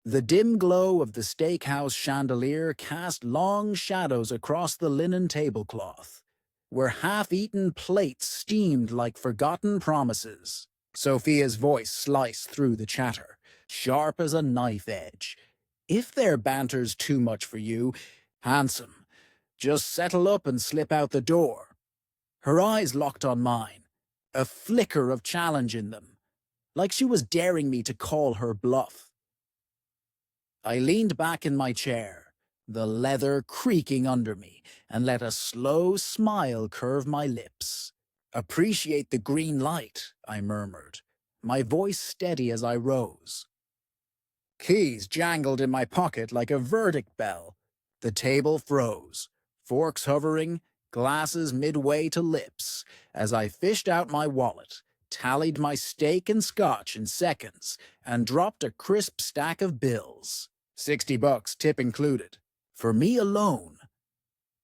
The dim glow of the steakhouse chandelier cast long shadows across the linen tablecloth, where half-eaten plates steamed like forgotten promises. Sophia's voice sliced through the chatter, sharp as a knife edge. If their banter's too much for you, handsome, just settle up and slip out the door. Her eyes locked on mine, a flicker of challenge in them, like she was daring me to call her bluff. I leaned back in my chair, the leather creaking under me, and let a slow smile curve my lips. "Appreciate the green light," I murmured, my voice steady as I rose. Keys jangled in my pocket like a verdict bell. The table froze, forks hovering, glasses midway to lips, as I fished out my wallet, tallied my steak and scotch in seconds, and dropped a crisp stack of bills. $60, tip included. For me alone.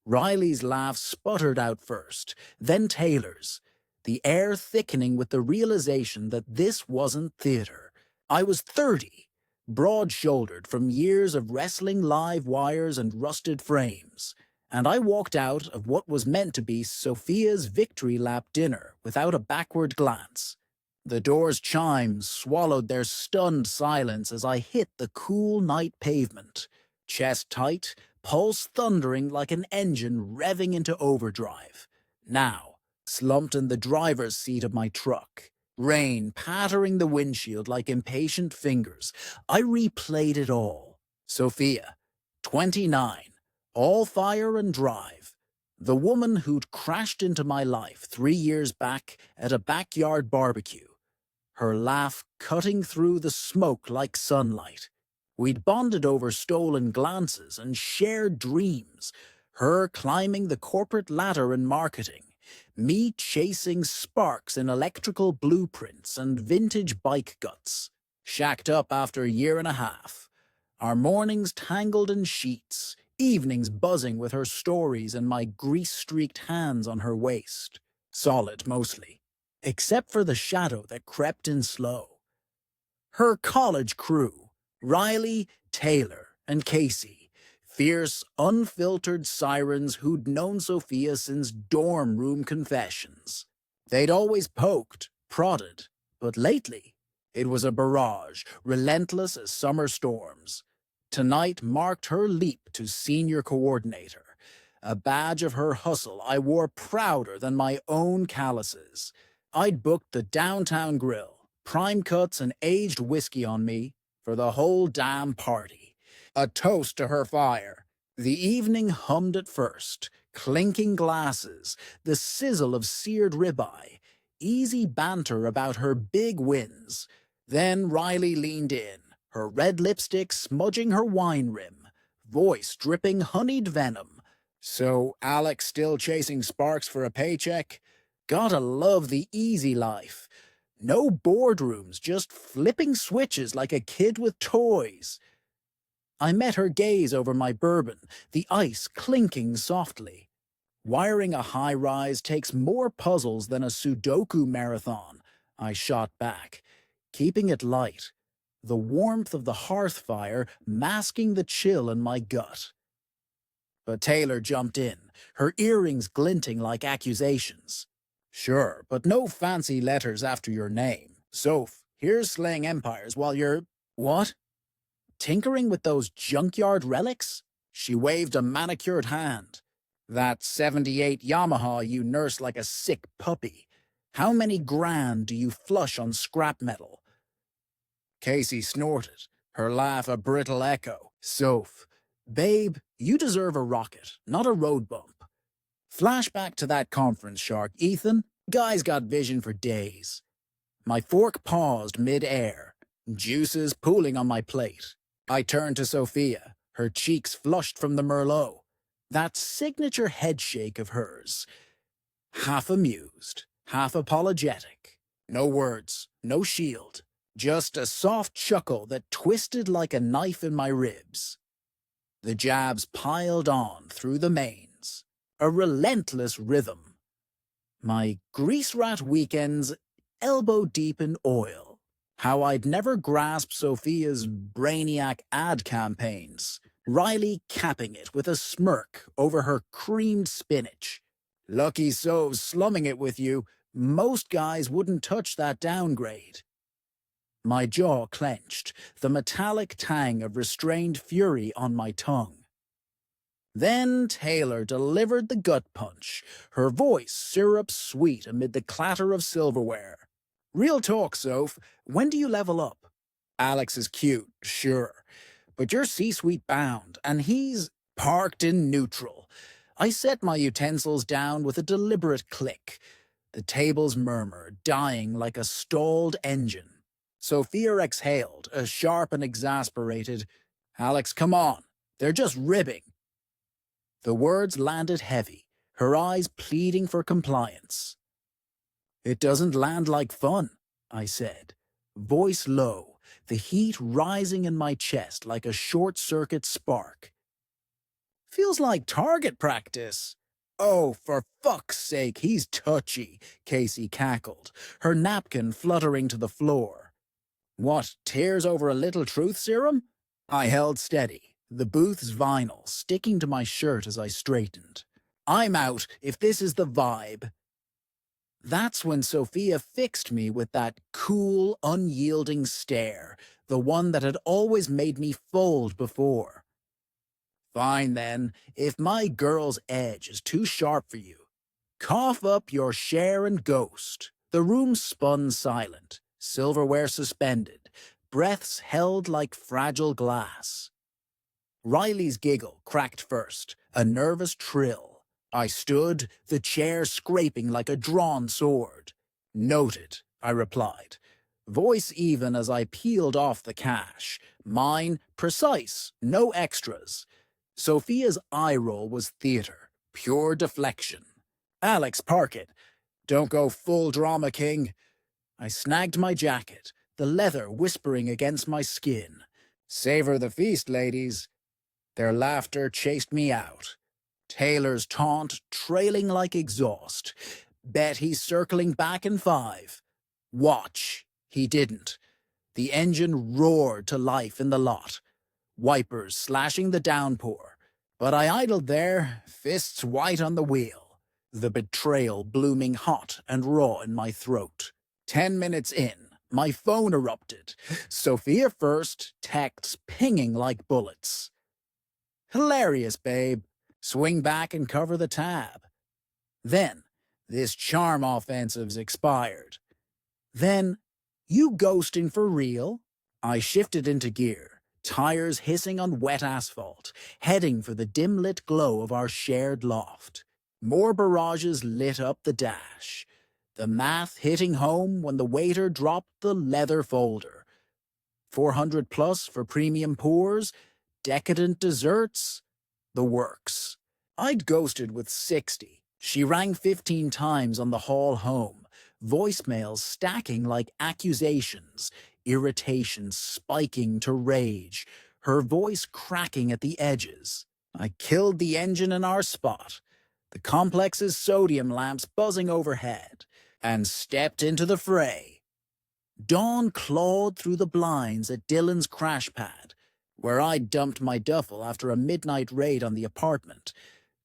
Riley's laugh sputtered out first, then Taylor's, the air thickening with the realization that this wasn't theater. I was 30, broad-shouldered from years of wrestling live wires and rusted frames, and I walked out of what was meant to be Sophia's victory lap dinner without a backward glance. The door's chimes swallowed their stunned silence as I hit the cool night pavement, chest tight, pulse thundering like an engine revving into overdrive. Now, slumped in the driver's seat of my truck, rain pattering the windshield like impatient fingers, I replayed it all. Sophia, 29, all fire and drive. The woman who'd crashed into my life 3 years back at a backyard barbecue. Her laugh cutting through the smoke like sunlight. We'd bonded over stolen glances and shared dreams, her climbing the corporate ladder in marketing, me chasing sparks in electrical blueprints and vintage bike guts. Shacked up after a year and a half, our mornings tangled in sheets, evenings buzzing with her stories and my grease-streaked hands on her waist. Solid, mostly, except for the shadow that crept in slow. Her college crew, Riley, Taylor, and Casey, fierce, unfiltered sirens who'd known Sophia since dorm room confessions. They'd always poked, prodded, but lately, it was a barrage, relentless as summer storms. Tonight marked her leap to senior coordinator, a badge of her hustle I wore prouder than my own calluses. I'd booked the downtown grill, prime cuts and aged whiskey on me, for the whole damn party. A toast to her fire. The evening hummed at first, clinking glasses, the sizzle of seared ribeye, easy banter about her big wins. Then Riley leaned in, her red lipstick smudging her wine rim, voice dripping honeyed venom. "So Alex still chasing sparks for a paycheck? Gotta love the easy life. No boardrooms, just flipping switches like a kid with toys." I met her gaze over my bourbon, the ice clinking softly. Wiring a high-rise takes more puzzles than a Sudoku marathon, I shot back, keeping it light, the warmth of the hearth fire masking the chill in my gut. But Taylor jumped in, her earrings glinting like accusations. "Sure, but no fancy letters after your name. Soph, here's slaying empires while you're—" "What? Tinkering with those junkyard relics?" She waved a manicured hand. "That '78 Yamaha you nurse like a sick puppy. How many grand do you flush on scrap metal?" Casey snorted, her laugh a brittle echo. "Soph, babe, you deserve a rocket, not a road bump. Flashback to that conference, Shark. Ethan, guy's got vision for days." My fork paused mid-air, juices pooling on my plate. I turned to Sophia, her cheeks flushed from the Merlot. That signature headshake of hers. Half amused, half apologetic. No words, no shield. Just a soft chuckle that twisted like a knife in my ribs. The jabs piled on through the mains. A relentless rhythm. My grease rat weekends elbow deep in oil. How I'd never grasped Sophia's brainiac ad campaigns, Riley capping it with a smirk over her creamed spinach. Lucky So's slumming it with you. Most guys wouldn't touch that downgrade. My jaw clenched, the metallic tang of restrained fury on my tongue. Then Taylor delivered the gut punch, her voice syrup-sweet amid the clatter of silverware. Real talk, Soph. When do you level up? Alex is cute, sure. But you're C-suite bound, and he's parked in neutral. I set my utensils down with a deliberate click. The tables murmured, dying like a stalled engine. Sophia exhaled, a sharp and exasperated, "Alex, come on. They're just ribbing." The words landed heavy, her eyes pleading for compliance. "It doesn't land like fun," I said, voice low, the heat rising in my chest like a short-circuit spark. "Feels like target practice." "Oh, for fuck's sake, he's touchy," Casey cackled, her napkin fluttering to the floor. "What, tears over a little truth serum?" I held steady, the booth's vinyl sticking to my shirt as I straightened. "I'm out if this is the vibe." That's when Sophia fixed me with that cool, unyielding stare, the one that had always made me fold before. "Fine then, if my girl's edge is too sharp for you, cough up your share and ghost." The room spun silent, silverware suspended, breaths held like fragile glass. Riley's giggle cracked first, a nervous trill. I stood, the chair scraping like a drawn sword. "Noted," I replied, voice even as I peeled off the cash. Mine, precise, no extras. Sophia's eye roll was theater, pure deflection. "Alex, park it. Don't go full drama king." I snagged my jacket, the leather whispering against my skin. "Savor the feast, ladies." Their laughter chased me out. Taylor's taunt trailing like exhaust. "Bet he's circling back in 5. Watch." He didn't. The engine roared to life in the lot, wipers slashing the downpour. But I idled there, fists white on the wheel, the betrayal blooming hot and raw in my throat. 10 minutes in, my phone erupted. Sophia first, texts pinging like bullets. "Hilarious, babe. Swing back and cover the tab." Then, "This charm offensive's expired." Then, "You ghosting for real?" I shifted into gear, tires hissing on wet asphalt, heading for the dim-lit glow of our shared loft. More barrages lit up the dash, the math hitting home when the waiter dropped the leather folder. 400 plus for premium pours, decadent desserts, the works. I'd ghosted with 60. She rang 15 times on the haul home, voicemails stacking like accusations, irritation spiking to rage, her voice cracking at the edges. I killed the engine in our spot, the complex's sodium lamps buzzing overhead, and stepped into the fray. Dawn clawed through the blinds at Dylan's crash pad, where I'd dumped my duffel after a midnight raid on the apartment.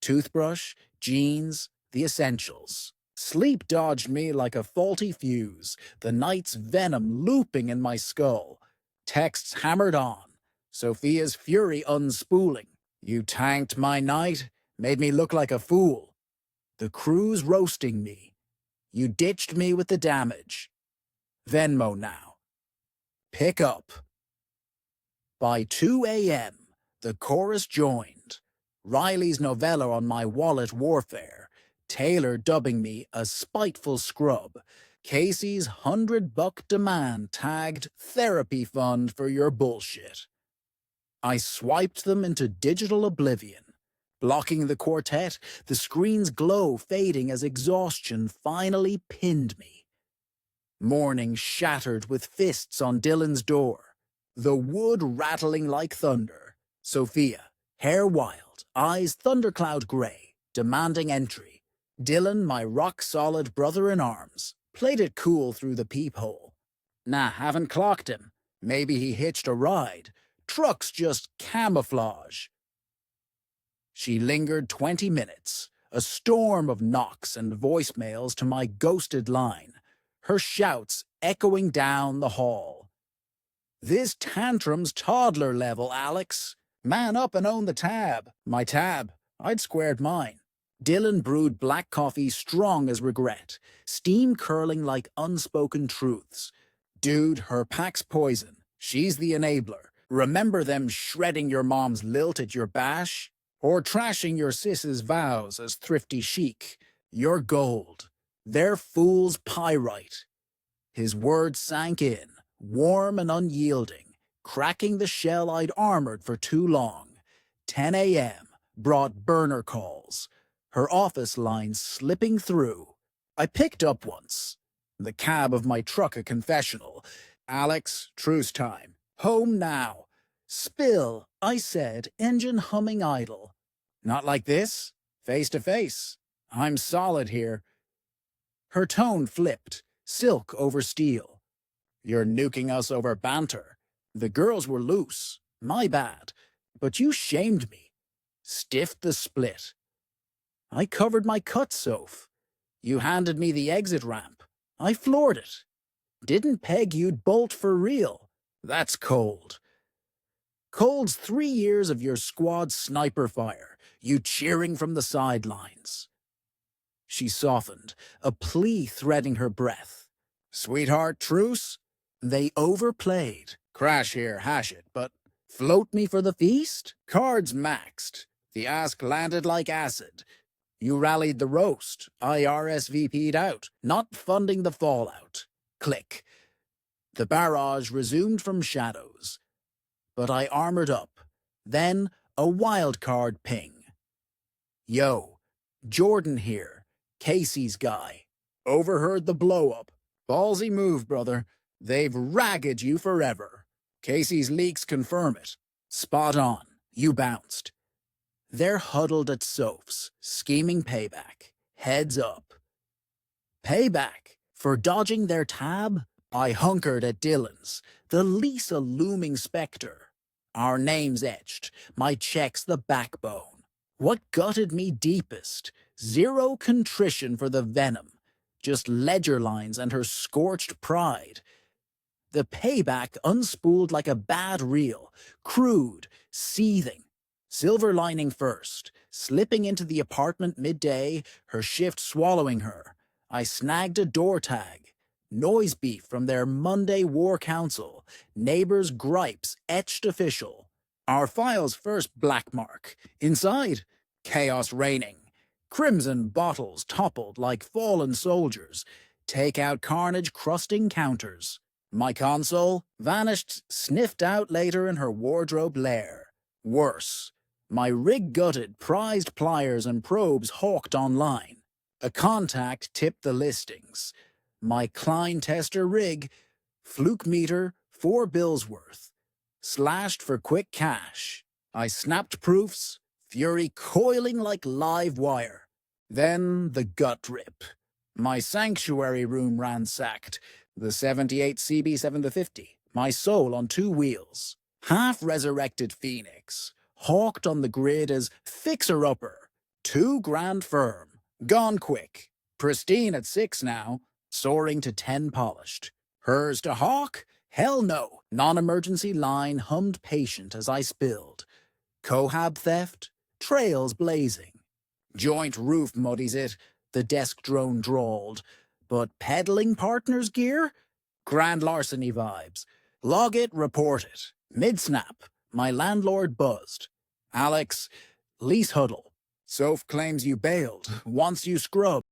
Toothbrush, jeans, the essentials. Sleep dodged me like a faulty fuse, the night's venom looping in my skull. Texts hammered on, Sophia's fury unspooling. "You tanked my night, made me look like a fool." The crew's roasting me. "You ditched me with the damage." Venmo now. Pick up. By 2 a.m., the chorus joined. Riley's novella on my wallet warfare, Taylor dubbing me a spiteful scrub, Casey's $100 demand tagged therapy fund for your bullshit. I swiped them into digital oblivion. Blocking the quartet, the screen's glow fading as exhaustion finally pinned me. Morning shattered with fists on Dylan's door, the wood rattling like thunder. Sophia, hair wild, eyes thundercloud grey, demanding entry. Dylan, my rock-solid brother-in-arms, played it cool through the peephole. Nah, haven't clocked him. Maybe he hitched a ride. Truck's just camouflage. She lingered 20 minutes, a storm of knocks and voicemails to my ghosted line, her shouts echoing down the hall. This tantrum's toddler level, Alex. Man up and own the tab. My tab. I'd squared mine. Dylan brewed black coffee strong as regret, steam curling like unspoken truths. Dude, her pack's poison. She's the enabler. Remember them shredding your mom's lilt at your bash? Or trashing your sis's vows as thrifty chic? You're gold. They're fool's pyrite. His words sank in, warm and unyielding, cracking the shell I'd armored for too long. 10 a.m. brought burner calls, her office line slipping through. I picked up once. The cab of my truck a confessional. Alex, truce time. Home now. Spill, I said, engine humming idle. Not like this. Face to face. I'm solid here. Her tone flipped, silk over steel. You're nuking us over banter. The girls were loose. My bad. But you shamed me. Stiffed the split. I covered my cut, Soph. You handed me the exit ramp. I floored it. Didn't peg you'd bolt for real. That's cold. Cold's 3 years of your squad's sniper fire, you cheering from the sidelines. She softened, a plea threading her breath. Sweetheart, truce? They overplayed. Crash here, hash it, but float me for the feast? Cards maxed. The ask landed like acid. You rallied the roast. I RSVP'd out, not funding the fallout. Click. The barrage resumed from shadows. But I armored up. Then a wild card ping. Yo, Jordan here. Casey's guy. Overheard the blow-up. Ballsy move, brother. They've ragged you forever. Casey's leaks confirm it. Spot on. You bounced. They're huddled at Soph's, scheming payback. Heads up. Payback? For dodging their tab? I hunkered at Dylan's, the lease a looming spectre. Our names etched, my checks the backbone. What gutted me deepest? Zero contrition for the venom, just ledger lines and her scorched pride. The payback unspooled like a bad reel, crude, seething. Silver lining first, slipping into the apartment midday, her shift swallowing her. I snagged a door tag. Noise beef from their Monday war council. Neighbors' gripes etched official. Our file's first black mark. Inside, chaos reigning. Crimson bottles toppled like fallen soldiers. Take-out carnage crusting counters. My console vanished, sniffed out later in her wardrobe lair. Worse. My rig gutted, prized pliers and probes hawked online. A contact tipped the listings. My Klein tester rig, fluke meter, 4 bills worth. Slashed for quick cash. I snapped proofs, fury coiling like live wire. Then the gut rip. My sanctuary room ransacked. The 78 CB7-50, my soul on 2 wheels. Half-resurrected Phoenix. Hawked on the grid as fixer-upper. 2 grand firm. Gone quick. Pristine at 6 now. Soaring to 10 polished. Hers to hawk? Hell no. Non-emergency line hummed patient as I spilled. Cohab theft? Trails blazing. Joint roof muddies it, the desk drone drawled. But peddling partners gear? Grand larceny vibes. Log it, report it. Mid-snap. My landlord buzzed. Alex, lease huddle. Soph claims you bailed, wants you scrubbed.